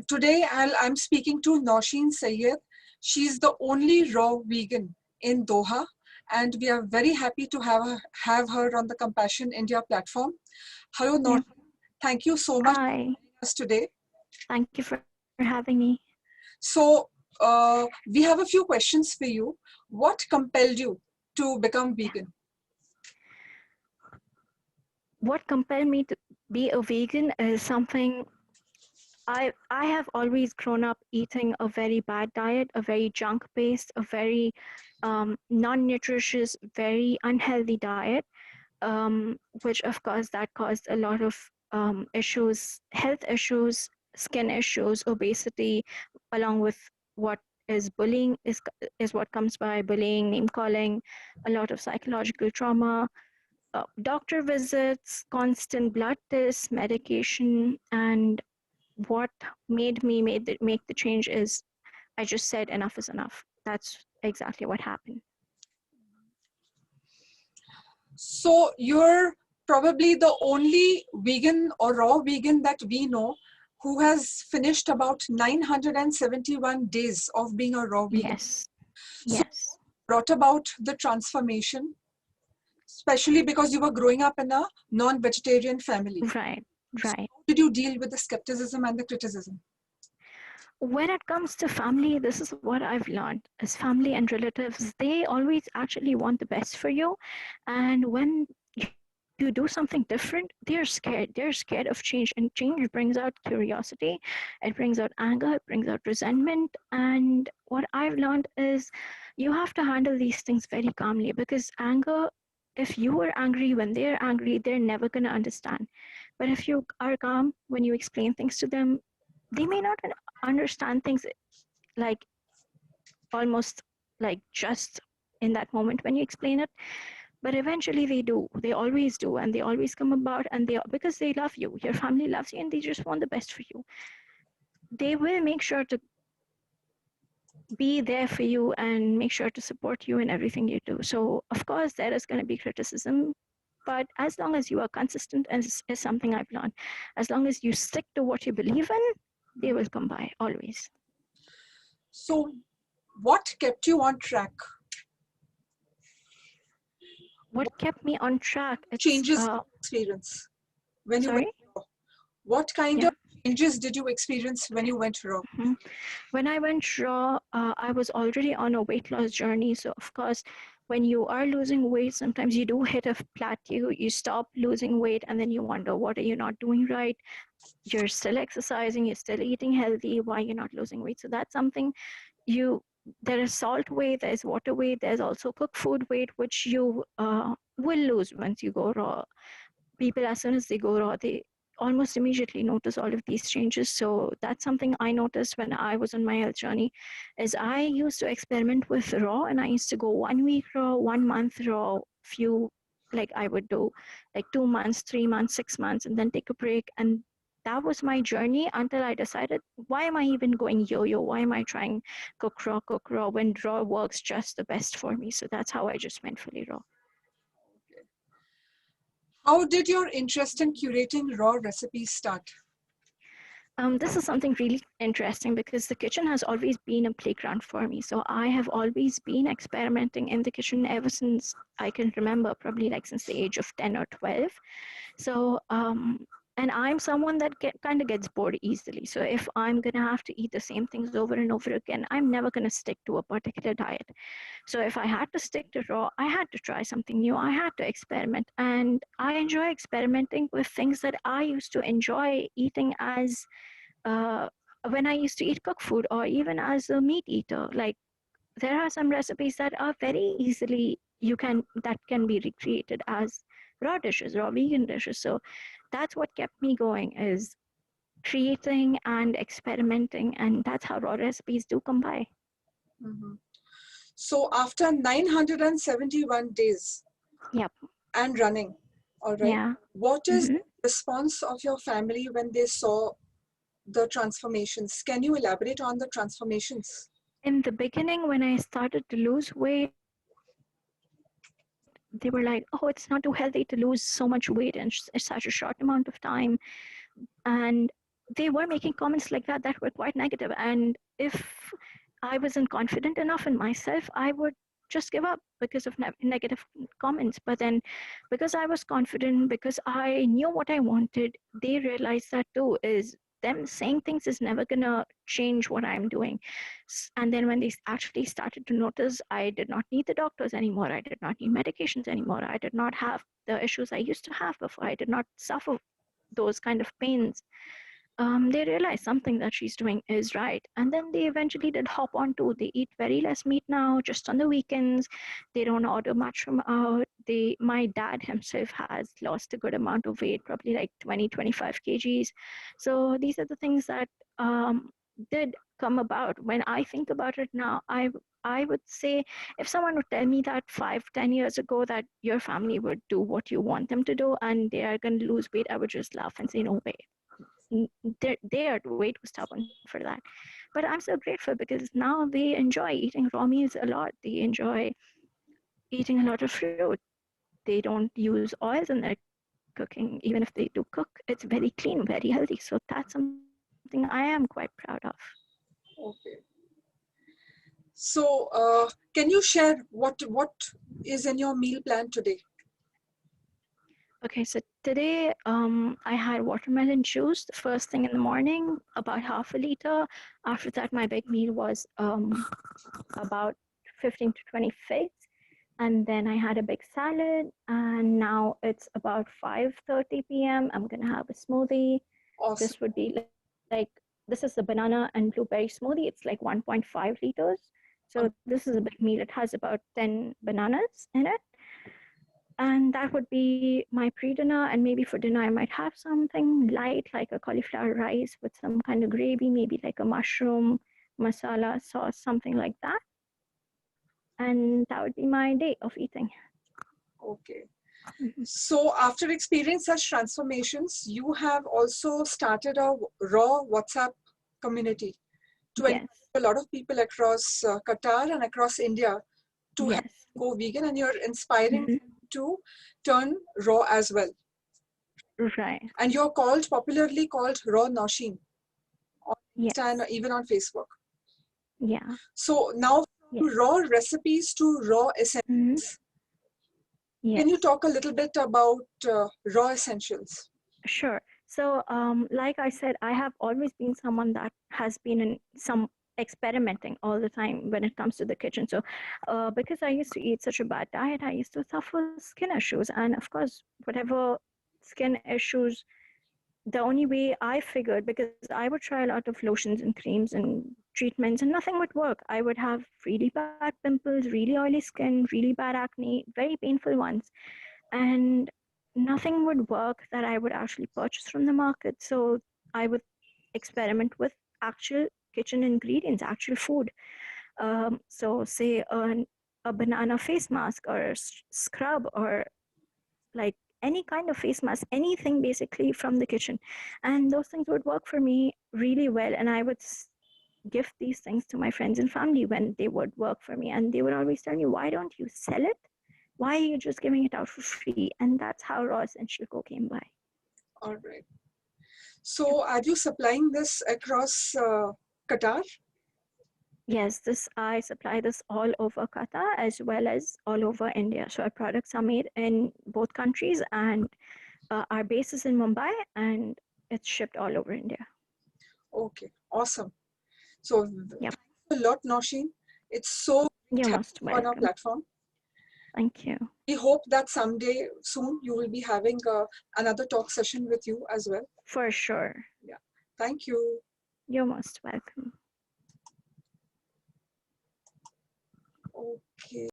Today I'm speaking to Nausheen Sayed. She's the only raw vegan in Doha, and we are very happy to have her on the Compassion India platform. Hello, Yeah. Nausheen. Thank you so much for Hi. joining us today. Thank you for having me. So, we have a few questions for you. What compelled you to become vegan? What compelled me to be a vegan is something I have always grown up eating a very bad diet, a very junk-based, a very non-nutritious, very unhealthy diet, which of course that caused a lot of issues, health issues, skin issues, obesity, along with what is bullying is what comes by bullying, name calling, a lot of psychological trauma, doctor visits, constant blood tests, medication, and what make the change is I just said enough is enough. That's exactly what happened. So, you're probably the only vegan or raw vegan that we know who has finished about 971 days of being a raw vegan. Yes, So, yes. brought about the transformation, especially because you were growing up in a non-vegetarian family. Right, So right. how did you deal with the skepticism and the criticism? When it comes to family, this is what I've learned. As family and relatives, they always actually want the best for you. And when you do something different, they're scared. They're scared of change. And change brings out curiosity, it brings out anger, it brings out resentment. And what I've learned is you have to handle these things very calmly because anger, if you are angry when they're angry, they're never going to understand. But if you are calm when you explain things to them, they may not understand things like almost like just in that moment when you explain it, but eventually they do, they always do, and they always come about, and they, because they love you, your family loves you, and they just want the best for you, they will make sure to be there for you and make sure to support you in everything you do. So of course there is going to be criticism, but as long as you are consistent, and is something I've learned, as long as you stick to what you believe in, they will come by always. So what kept you on track? What What kept me on track, it's changes did you experience when you went sorry. raw? What kind Yeah. of changes did you experience when you went raw? Mhm. When I went raw, I was already on a weight loss journey. So, of course, when you are losing weight, sometimes you do hit a plateau. You stop losing weight, and then you wonder, what are you not doing right? You're still exercising, you're still eating healthy. Why you're not losing weight? So that's something you. There is salt weight, there's water weight, there's also cooked food weight, which you will lose once you go raw. People, as soon as they go raw, they almost immediately notice all of these changes. So that's something I noticed when I was on my health journey, is I used to experiment with raw, and I used to go 1 week raw, 1 month raw, few, like I would do like 2 months, 3 months, 6 months, and then take a break. And that was my journey until I decided, why am I even going yo-yo? Why am I trying cook raw when raw works just the best for me? So that's how I just went fully raw. How did your interest in curating raw recipes start? This is something really interesting because the kitchen has always been a playground for me. So I have always been experimenting in the kitchen ever since I can remember, probably like since the age of 10 or 12. So, and I'm someone that kind of gets bored easily. So if I'm going to have to eat the same things over and over again, I'm never going to stick to a particular diet. So if I had to stick to raw, I had to try something new. I had to experiment. And I enjoy experimenting with things that I used to enjoy eating as uh, when I used to eat cooked food, or even as a meat eater. Like there are some recipes that are very easily that can be recreated as raw dishes, raw vegan dishes. So that's what kept me going, is creating and experimenting, and that's how raw recipes do come by. Mhm. So after 971 days Yep. and running, all right, Yeah. what is hmm the response of your family when they saw the transformations? Can you elaborate on the transformations? In the beginning, when I started to lose weight, they were like, oh, it's not too healthy to lose so much weight in such a short amount of time. And they were making comments like that were quite negative. And if I wasn't confident enough in myself, I would just give up because of negative comments. But then, because I was confident, because I knew what I wanted, they realized that too. Is them saying things is never gonna change what I'm doing. And then when they actually started to notice, I did not need the doctors anymore. I did not need medications anymore. I did not have the issues I used to have before. I did not suffer those kind of pains. They realize something that she's doing is right. And then they eventually did hop on to, they eat very less meat now, just on the weekends. They don't order much from out. My dad himself has lost a good amount of weight, probably like 20, 25 kgs. So these are the things that did come about. When I think about it now, I would say if someone would tell me that 5, 10 years ago that your family would do what you want them to do and they are going to lose weight, I would just laugh and say, no way. They are way too stubborn for that. But I'm so grateful because now they enjoy eating raw meals a lot. They enjoy eating a lot of fruit. They don't use oils in their cooking. Even if they do cook, it's very clean, very healthy. So that's something I am quite proud of. Okay. So, can you share what is in your meal plan today? Okay, so today I had watermelon juice the first thing in the morning, about half a liter. After that, my big meal was about 15 to 20 figs. And then I had a big salad. And now it's about 5:30 p.m. I'm going to have a smoothie. Awesome. This would be like, this is the banana and blueberry smoothie. It's like 1.5 liters. So this is a big meal. It has about 10 bananas in it. And that would be my pre-dinner. And maybe for dinner, I might have something light like a cauliflower rice with some kind of gravy, maybe like a mushroom masala sauce, something like that. And that would be my day of eating. Okay. Mhm. So, after experiencing such transformations, you have also started a raw WhatsApp community to encourage Yes, a lot of people across Qatar and across India to have yes. go vegan, and you're inspiring Mhm. them to turn raw as well. Right. And you're popularly called Raw Nausheen on Insta and Yes. even on Facebook. Yeah. So now Yes. from raw recipes to raw Mhm. essentials. Can you Yes. talk a little bit about raw essentials? Sure. So, like I said, I have always been someone that has been in some experimenting all the time when it comes to the kitchen. So, because I used to eat such a bad diet, I used to suffer skin issues. And of course, whatever skin issues, the only way I figured, because I would try a lot of lotions and creams and treatments and nothing would work. I would have really bad pimples, really oily skin, really bad acne, very painful ones. And nothing would work that I would actually purchase from the market. So I would experiment with actual kitchen ingredients, actual food. So, say a banana face mask or a scrub or like any kind of face mask, anything basically from the kitchen. And those things would work for me really well. And I would give these things to my friends and family when they would work for me. And they would always tell me, why don't you sell it? Why are you just giving it out for free? And that's how Raw Essential Co came by. All right. So are you supplying this across Qatar? Yes, this I supply this all over Qatar as well as all over India. So our products are made in both countries, and our base is in Mumbai, and it's shipped all over India. Okay, awesome. So Yep, thanks a lot, Nausheen. It's so great you're having most you on our welcome. platform. Thank you. We hope that someday soon you will be having another talk session with you as well. For sure. Yeah. Thank you. You're most welcome. Okay.